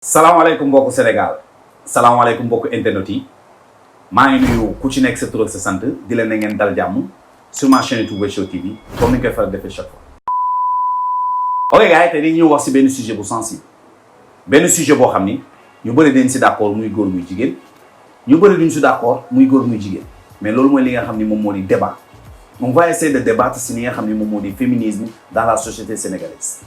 salaamaaleykum mbokku Sénégal salaamaaleykum mbokku internet yi maa ngi nuyu ku ci nekk sa tur ak sa sant di leen na ngeen dal jàmm sur ma chaîne YouTube Wes Show TV comme ni ñu koy faral defee chaque fois. ok gars yi tey dañuy ñëw wax si benn sujet bu sensible benn sujet boo xam ni ñu bëri dañ si d'accord muy góor muy jigéen ñu bëri duñ si d'accord muy góor muy jigéen mais loolu mooy li nga xam ni moom moo di débat on va essayer de débattre si li nga xam ni moom moo di féminisme dans la société sénégalaise.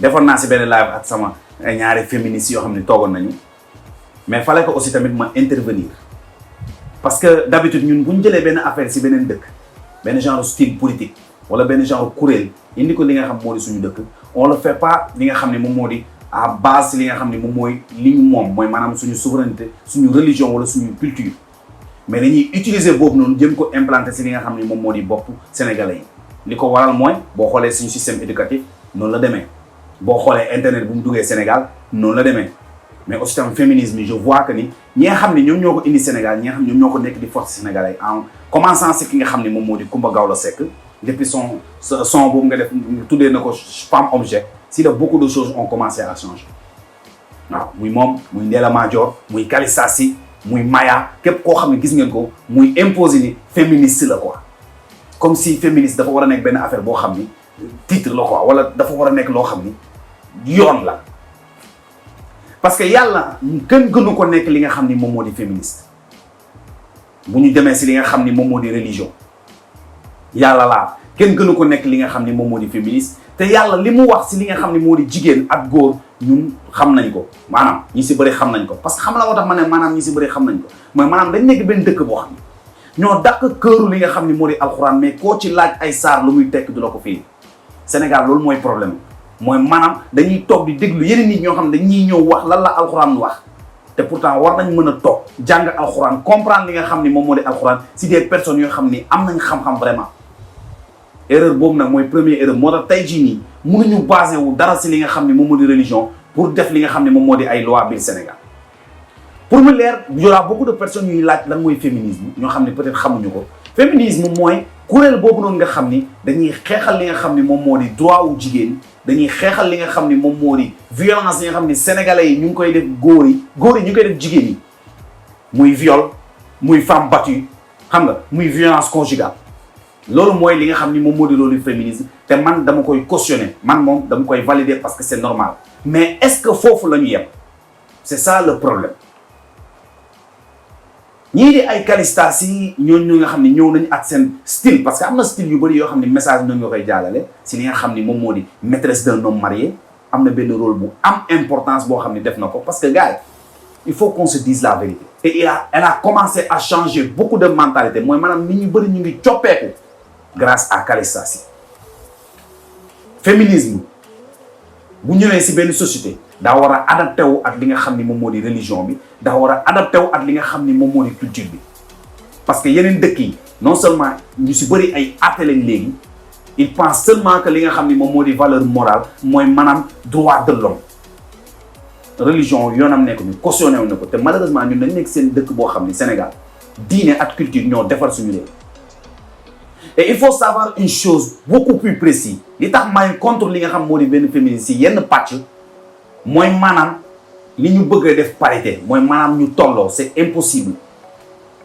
defoon naa si benn live ak sama ñaari féministes yoo xam ne toogoon nañu mais fallait que aussi tamit ma intervenir parce que d'habitude ñun bu ñu jëlee benn affaire si beneen dëkk benn genre style politique wala benn genre kuréel indi ko li nga xam moo di suñu dëkk on le fait pas li nga xam ne moom moo di à base si li nga xam ne moom mooy li ñu moom mooy maanaam suñu souveraineté suñu religion wala suñu culture mais dañuy utiliser boobu noonu jëm ko implanter si li nga xam ne moom moo di bopp sénégalais yi li ko waral mooy boo xoolee suñu système éducatif noonu la demee. boo xoolee internet bu mu duggee Sénégal noonu la demee mais aussi tam féminisme je vois que ni ñi nga xam ne ñoom ñoo ko indi Sénégal ñi nga xam ne ñoom ñoo ko nekk di force sénégalais en commençant si ki nga xam ne moom moo di Coumba Gawlo Seck depuis son boobu nga def tuddee na ko femme objet si la beaucoup de choses ont commencé à changer waaw muy moom muy Ndella Madior muy Calista Sy muy Maya képp koo xam ne gis ngeen ko muy imposer ni féministe la quoi comme si féministe dafa war a nekk benn affaire boo xam ni titre la quoi wala dafa war a nekk loo xam ni yoon la parce que yàlla kenn gënu ko nekk li nga xam ni moom moo di féministe bu ñu demee si li nga xam ni moom moo di religion yàlla laa kenn gënu ko nekk li nga xam ni moom moo di féministe te yàlla li mu wax si li nga xam ni moo di jigéen ak góor ñun xam nañ ko maanaam ñi si bëri xam nañ ko parce que xam la moo tax ma ne maanaam ñi si bëri xam nañ ko mooy maanaam dañ nekk benn dëkk boo xam ni ñoo dàq këru li nga xam ni moo di alxuraan mais koo ci laaj ay saar lu muy tekk du la ko fii Sénégal loolu mooy problème mooy maanaam dañuy toog di déglu yeneen nit ñoo xam ne dañuy ñëw wax lan la alxuraan wax te pourtant war nañ mën a toog jàng alxuraan comprendre li nga xam ni moom moo di alxuraan si des personnes yoo xam ni am nañ xam-xam vraiment erreur boobu nag mooy première erreur moo tax tey jii nii mënuñu basé wu dara si li nga xam ni moom moo di religion pour def li nga xam ne moom moo di ay loi biir Sénégal pour mu leer y aura beaucoup de personnes yuy laaj lan mooy féminisme ñoo xam ne peut-être xamuñu ko féminisme mooy kuréel boobu noonu nga xam ni dañuy xeexal li nga xam ni moom moo di droit wu jigéen dañuy xeexal li nga xam ni moom moo di violence yi nga xam ni sénégalais yi ñu ngi koy def góor yi ñu ngi koy def jigéen yi muy viol muy femme battue xam nga muy violence conjugale loolu mooy li nga xam ni moom moo di loolu féminisme te man dama koy cautionner man moom dama koy valider parce que c'est normal mais est-ce que foofu la ñu yem c'est ça le problème ñii di ay Calista Sy ñooñu nga xam ne ñëw nañu ak seen style parce que am na style yu bëri yoo xam ne message ñoo nga koy jàllale si li nga xam ni moom moo di maîtresse d'un homme marié am na benn rôle bu am importance boo xam ne def na ko parce que gars il faut qu'on se dise la vérité et elle a commencé à changer beaucoup de mentalité mooy maanaam nit ñu bëri ñu ngi coppeeku grâce à Calista Sy féminisme bu ñëwee si benn société daa war a adapté wu ak li nga xam ni moom moo di religion bi daa war a adapté wu ak li nga xam ni moom moo di culture bi parce que yeneen dëkk yi non seulement ñu si bëri ay athées lañ léegi ils pensent seulement que li nga xam ni moom moo di valeur morale mooy maanaam droit de l'homme religion yoonam nekk ñu cautionné wu na ko te malheureusement ñun dañ nekk seen dëkk boo xam ni Sénégal diine ak culture ñoo defar suñu réew et il faut savoir une chose beaucoup plus précise li tax may contre li nga xam moo di benn féministe si yenn pàcc mooy maanaam li ñu bëgg a def parité mooy maanaam ñu tolloo c'est impossible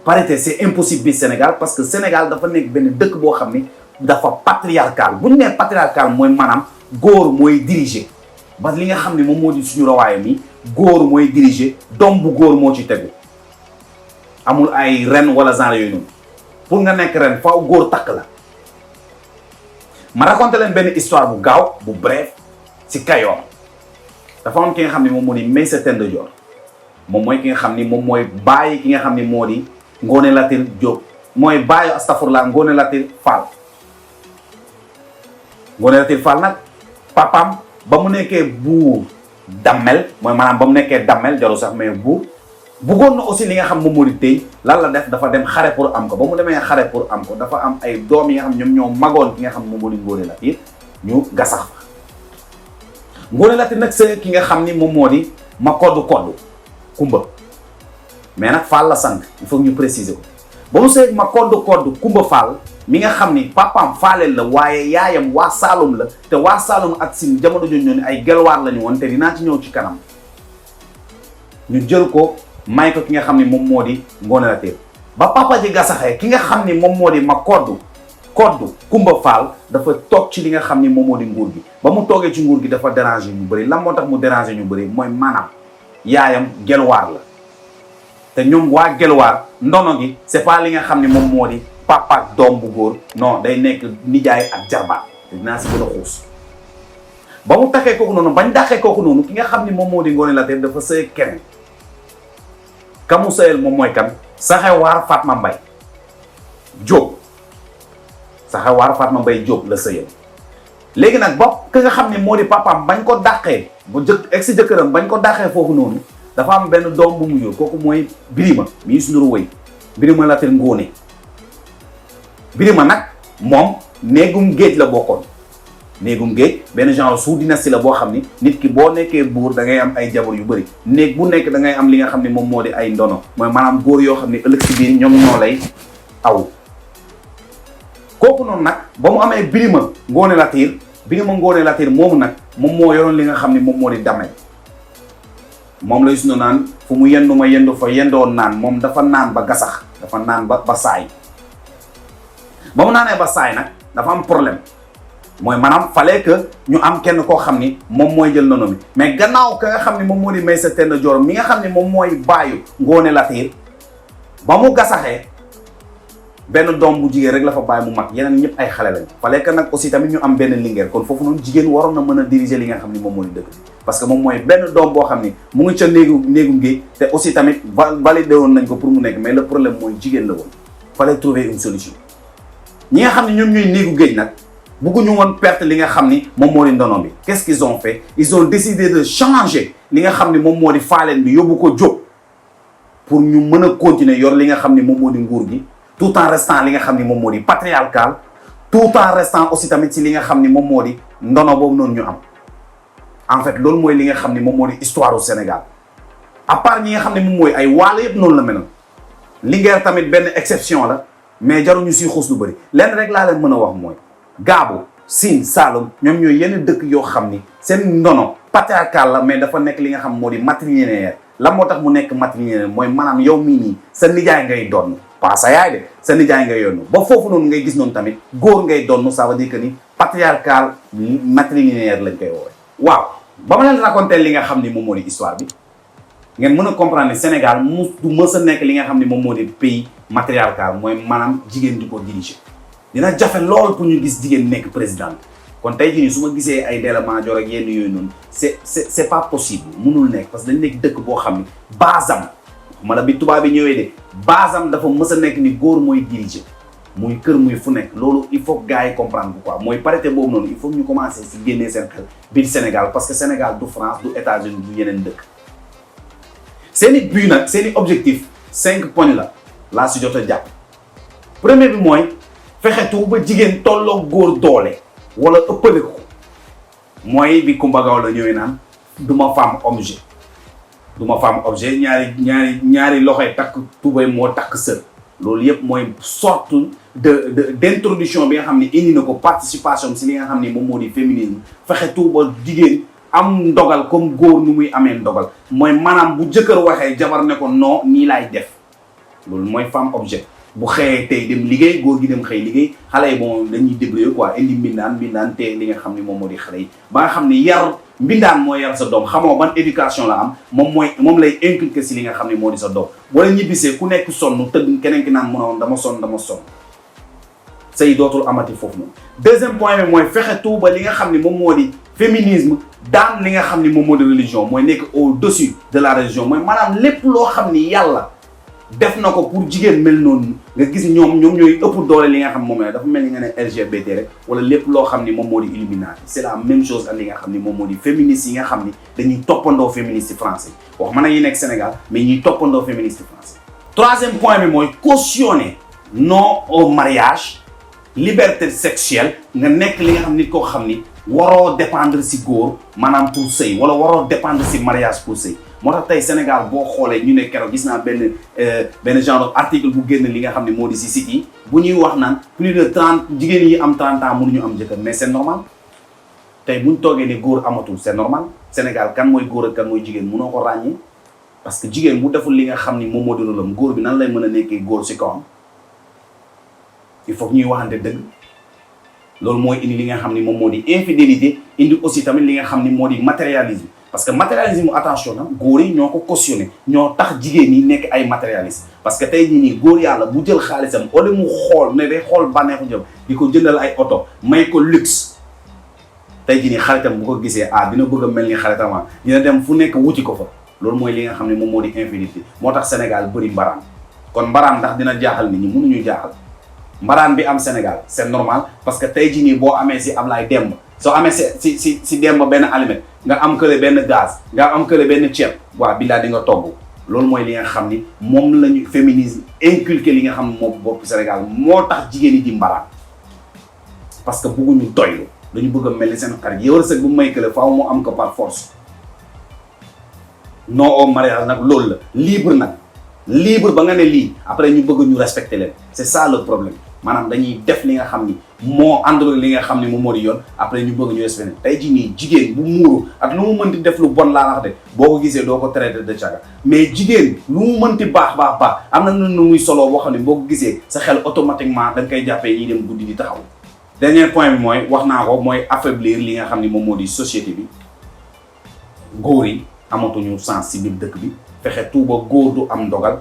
parité c'est impossible bi Sénégal parce que Sénégal dafa nekk benn dëkk boo xam ni dafa patriarcal bu ñu nee patriarcal mooy maanaam góor mooy diriger ba li nga xam ne moom moo di suñu rawaayam yi góor mooy diriger doom bu góor moo ci tegu amul ay ren wala genre yooyu noonu pour nga nekk ren faaw góor takk la ma raconté leen benn histoire bu gaaw bu bref ci Kayoor dafa am ki nga xam ne moom moo di Maysa Tend Joor moom mooy ki nga xam ni moom mooy bàyyi ki nga xam ni moo di Ngoné Latyr Diop mooy bàyyi astafurlah Ngoné Latyr Fall Ngoné Latyr Fall nag papam ba mu nekkee buur dammel mooy maanaam ba mu nekkee dammel jaru sax mais buur bëggoon na aussi li nga xam moom moo di tey lan la def dafa dem xare pour am ko ba mu demee xare pour am ko dafa am ay doom yi nga xam ñoom ñoo magoon ki nga xam moom moo di Ngoné Latyr ñu gasax fa Ngoné Latyr nag c'est ki nga xam ni moom moo di ma koddu Kumba mais nag Fall la sant il faut ñu préciser ko ba mu seeg ma koddu Kumba Fall mi nga xam ni papaam faaleel la waaye yaayam waa Saalum la te waa Saalum ak Sine jamono jooju ñoo ne ay gelwaar la ñu woon te dinaa ci ñëw ci kanam ñu jël ko may ko ki nga xam ni moom moo di Ngoné Latyr ba papa ji gasaxee ki nga xam ni moom moo di Koddu Kumba Fall dafa toog ci li nga xam ni moom moo di nguur gi ba mu toogee ci nguur gi dafa déranger ñu bëri lan moo tax mu déranger ñu bëri mooy maanaam yaayam gelwaar la te ñoom waa gelwaar ndono gi c'est pas li nga xam ni moom moo di papa ak doom bu góor non day nekk nijaay ak jarbaat te dinaa si gën a xuus ba mu takkee kooku noonu bañ dàqee kooku noonu ki nga xam ni moom moo di Ngoné Latyr dafa sëy keneen ka mu sëyal moom mooy kan Saxewaar Fatma Mbaye Diop Saxewaar Fatma Mbaye Diop la sëyal léegi nag ba ka nga xam ne moo di papaam bañ ko dàqee bu ex jëkkëram bañ ko dàqee foofu noonu dafa am benn doom bu mu yor kooku mooy Birima mi Youssou Ndour woy Birima Latyr Ngoné Birima nag moom néegum géej la bokkoon néegum géej benn genre sous dynastie la boo xam ni nit ki boo nekkee buur da ngay am ay jabar yu bëri néeg bu nekk da ngay am li nga xam ne moom moo di ay ndono mooy maanaam góor yoo xam ne ëllëg si biir ñoom ñoo lay aw kooku noonu nag ba mu amee Birima Ngoné Latyr moomu nag moom moo yoroon li nga xam ne moom moo di damay moom la Youssou Ndour naan fu mu yendu ma yendu fa yendoon naan moom dafa naan ba gasax dafa naan ba saay ba mu naanee ba saay nag dafa am problème mooy maanaam fallait que ñu am kenn koo xam ni moom mooy jël nono mi mais gannaaw ka nga xam ni moom moo di Maïssa Tenda Dior mi nga xam ne moom mooy baayu Ngoné Latyr ba mu gasaxee benn doom bu jigéen rek la fa bàyyi mu mag yeneen ñëpp ay xale lañ fallait que nag aussi tamit ñu am benn lingeer kon foofu noonu jigéen waroon na mën a diriger li nga xam ni moom moo di dëkk parce que moom mooy benn doom boo xam ni mu ngi ca néegum géej te aussi tamit validé woon nañ ko pour mu nekk mais le problème mooy jigéen la woon fallait trouver une solution ñi nga xam ne ñoom ñooy néegu géej nag bëgguñu woon perte li nga xam ni moom moo di ndono bi qu'est-ce qu'ils ont fait ils ont décidé de changer li nga xam ni moom moo di faaleen bi yóbbu ko jóg pour ñu mën a continuer yor li nga xam ni moom moo di nguur gi tout en restant li nga xam ni moom moo di patriarcal tout en restant aussi tamit si li nga xam ni moom moo di ndono boobu noonu ñu am en fait loolu mooy li nga xam ni moom moo di histoire au Sénégal à part ñi nga xam ne moom mooy ay waalo yëpp noonu la mel Linguère tamit benn exception la mais jaruñu siy xuus lu bëri lenn rek laa leen mën a wax mooy Gaabu Sine Saloum ñoom ñooy yenn dëkk yoo xam ni seen ndono patriarcal la mais dafa nekk li nga xam moo di matrilinéaire la moo tax mu nekk matrilinéaire mooy maanaam yow mii nii sa nijaay ngay doon pas sa yaay de sa nijaay ngay yonnu ba foofu noonu ngay gis noonu tamit góor ngay doon ça veut dire que ni patriarcal matrilinéaire lañ koy woowee. waaw ba ma leen raconter li nga xam ni moom moo di histoire bi ngeen mën a comprendre ne Sénégal du mës a nekk li nga xam ni moom moo di pays matriarcal mooy maanaam jigéen di ko diriger. dina jafe lool pour ñu gis jigéen nekk président kon tey jii nii su ma gisee ay Ndella Madior ak yenn yooyu noonu c'est pas possible mënul nekk parce que dañ nekk dëkk boo xam ni basam mala bi tubaab bi ñëwee de basam dafa mës a nekk ni góor mooy diriger muy kër muy fu nekk loolu il faut gars yi comprendre quoi mooy parité boobu noonu il faut ñu commencer si génnee seen xel biir Sénégal parce que Sénégal du France du États-Unis du yeneen dëkk seeni but nag seeni objectif 5 points la laa si jot a jàpp premier bi mooy fexe tu ba jigéen tolloo góor doole wala ëppale ko mooy bi Coumba Gawlo la ñëwee naan du ma femme objet du ma femme objet ñaari loxoy takk tubay moo takk sër loolu yëpp mooy sorte d'introduction bi nga xam ne indi na ko participation si li nga xam ne moom moo di féminisme fexe tu ba jigéen am ndogal comme góor nu muy amee ndogal mooy maanaam bu jëkkër waxee jabar ne ko non nii laay def loolu mooy femme objet bu xëyee tey dem liggéey góor gi dem xëy liggéey xale yi bon dañuy débrouiller quoi indi mbindaan te li nga xam ne moom moo di xale yi ba nga xam ne yar mbindaan moo yar sa doom xamoo ban éducation la am moom lay inculquer si li nga xam ne moo di sa doom wala ñibbisee ku nekk sonn tëdd keneen ki naan mun a woon dama sonn say dootul amati foofu noonu deuxième point bi mooy fexe tout ba li nga xam ne moom moo di féminisme daan li nga xam ne moom moo di religion mooy nekk au-dessus de la religion mooy maanaam lépp loo xam ni yàlla def na ko pour jigéen mel noonu nga gis ñoom ñooy ëpp doole li nga xam moom la dafa mel ni nga ne LGBT rek wala lépp loo xam ni moom moo di Illuminati c'est la même chose ak li nga xam ni moom moo di féministes yi nga xam ni dañuy toppandoo féministes français wax mën na yi nekk Sénégal mais ñuy toppandoo féministes français. troisième point bi mooy cautionner non au mariage liberté sexuelle nga nekk li nga xam nit koo xam ni waroo dépendre si góor maanaam pour sëy wala waroo dépendre si mariage pour sëy moo tax tey Sénégal boo xoolee ñu ne keroog gis naa benn genre article bu génn li nga xam ne moo di si site yi bu ñuy wax naan plus de 30 jigéen yi am 30 ans mënuñu am jëkkër mais c'est normal tey buñ toogee ne góor amatul c'est normal Sénégal kan mooy góor ak kan mooy jigéen mënoo ko ràññee parce que jigéen bu deful li nga xam ni moom moo di rôlam góor bi nan lay mën a nekkee góor si kawam il faut que ñuy waxante dëgg loolu mooy indi li nga xam ni moom moo di infidélité indi aussi tamit li nga xam ni moo di matérialisme parce que matérialisme attention na góor yi ñoo ko cautionné ñoo tax jigéen ñi nekk ay matérialiste parce que tey jii nii góor yàlla bu jël xaalisam wala mu xool ne day xool bànneexu jëm di ko jëndal ay oto may ko luxe tey jii nii xaritam bu ko gisee dina bëgg a mel ni xaritam dina dem fu nekk wuti ko fa loolu mooy li nga xam ne moom moo di infidélité moo tax Sénégal bëri mbaraan kon mbaraan ndax dina jaaxal nit ñi mënuñu jaaxal mbaraan bi am Sénégal c'est normal parce que tey jii nii boo amee si Ablaye Demba soo amee si Demba benn aliment nga am kële benn gaz nga am kële benn ceeb waaw billaa di nga togg loolu mooy li nga xam ni moom la ñu féminisme inculqué li nga xam ne moom bopp Sénégal moo tax jigéen ñi di mbaraan parce que bëgguñu doylu dañu bëgg a mel ni seen xarit yow sëg bu may kële faaw mu am ko par force non au mariage nag loolu la libre ba nga ne lii après ñu bëgg ñu respecter leen c'est ça le problème maanaam dañuy def li nga xam ni moo àndul li nga xam ni moom moo di yoon après ñu bëgg ñu respecter tey jii nii jigéen bu muuru ak lu mu mënti def lu bon laa wax de boo ko gisee doo ko traité de caga mais jigéen lu mu mënti baax am na nu muy solo boo xam ne boo ko gisee sa xel automatiquement da nga koy jàppee ñiy dem guddi di taxaw. dernier point bi mooy wax naa ko mooy affaiblir li nga xam ni moom moo di société bi góor yi amatuñu sens ci biir dëkk bi fexe tout ba góor du am ndogal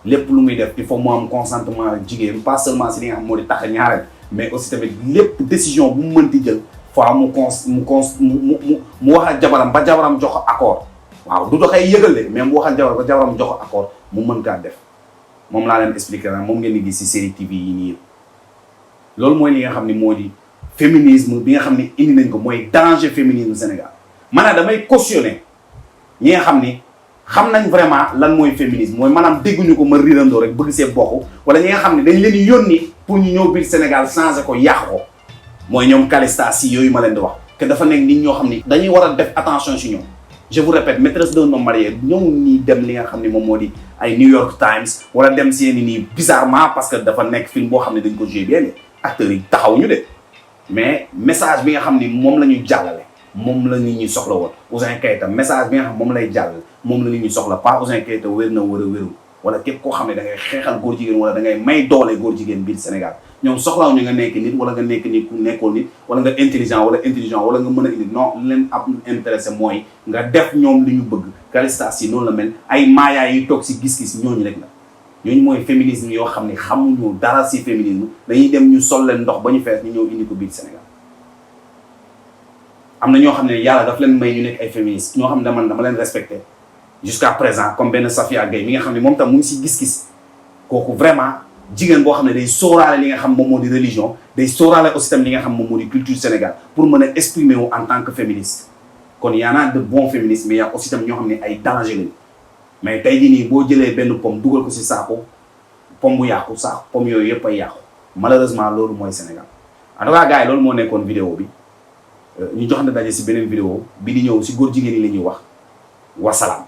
lépp lu muy def il faut mu am consentement jigéen pas seulement si li nga xam moo di tax ñaareel mais aussi tamit lépp décision bu mu mënti jël fois mu wax ak jabaram ba jabaram jox ko accord waaw du doxee yëgale mais mu wax ak jabaram ba jabaram jox ko accord mu mën kaa def moom laa leen expliqué na moom ngeen di gis si série TV yi nii loolu mooy li nga xam ni moo di féminisme bi nga xam ni indi nañ ko mooy danger féminisme Sénégal maanaam damay cautionner ñi nga xam ni xam nañ vraiment lan mooy féminisme mooy maanaam dégguñu ko ma riirandoo rek bëgg see bokk wala ñi nga xam ne dañ leen di yónni pour ñu ñëw biir Sénégal changer ko yàq ko mooy ñoom Calista si yooyu ma leen di wax que dafa nekk nit ñoo xam ni dañuy war a def attention si ñoom je vous répète maîtresse d'un homme marié ñëw nii dem li nga xam ne moom moo di ay New York Times wala dem seeni nii bizarrement parce que dafa nekk film boo xam ne dañ ko joué bien acteurs yi taxaw ñu de mais message bi nga xam ni moom la ñu jàllale moom la nit ñi soxla woon Ouzin Keita message bi nga xam moom lay jàllale moom la nit ñi soxla pas Ouzin Keita wér na wër a wérul wala képp koo xam ne da ngay xeexal góor jigéen wala da ngay may doole góor jigéen biir Sénégal ñoom soxlaaw ñu nga nekk nit wala nga nekk nit ku nekkoon nit wala nga intelligent wala nga mën a indi non li leen ab intéressé mooy nga def ñoom li ñu bëgg Calista si noonu la mel ay maayaay yi toog si gis-gis ñooñu rek la ñooñu mooy féminisme yoo xam ne xamuñu dara si féminisme dañuy dem ñu sol leen ndox ba ñu fees ñu ñëw indi ko biir Sénégal am na ñoo xam ne yàlla daf leen may ñu nekk ay féministes ñoo xam ne dama leen respecté jusqu'à présent comme benn Safia Gueye mi nga xam ne moom tam mu ngi si gis-gis kooku vraiment jigéen boo xam ne day sóoraale li nga xam moom moo di religion day sóoraale aussi tam li nga xam moom moo di culture Sénégal pour mën a exprimer wu en tant que féministe kon y en a de bons féministes mais y a aussi tam ñoo xam ne ay danger lañu mais tey jii nii boo jëlee benn pomme dugal ko si saako pomme bu yàqu saako pomme yooyu yëpp ay yàqu malheureusement loolu mooy Sénégal en tout cas gars yi loolu moo nekkoon vidéo bi ñu jox na daje si beneen vidéo bi di ñëw si góor jigéen yi la ñuy wax wasalaam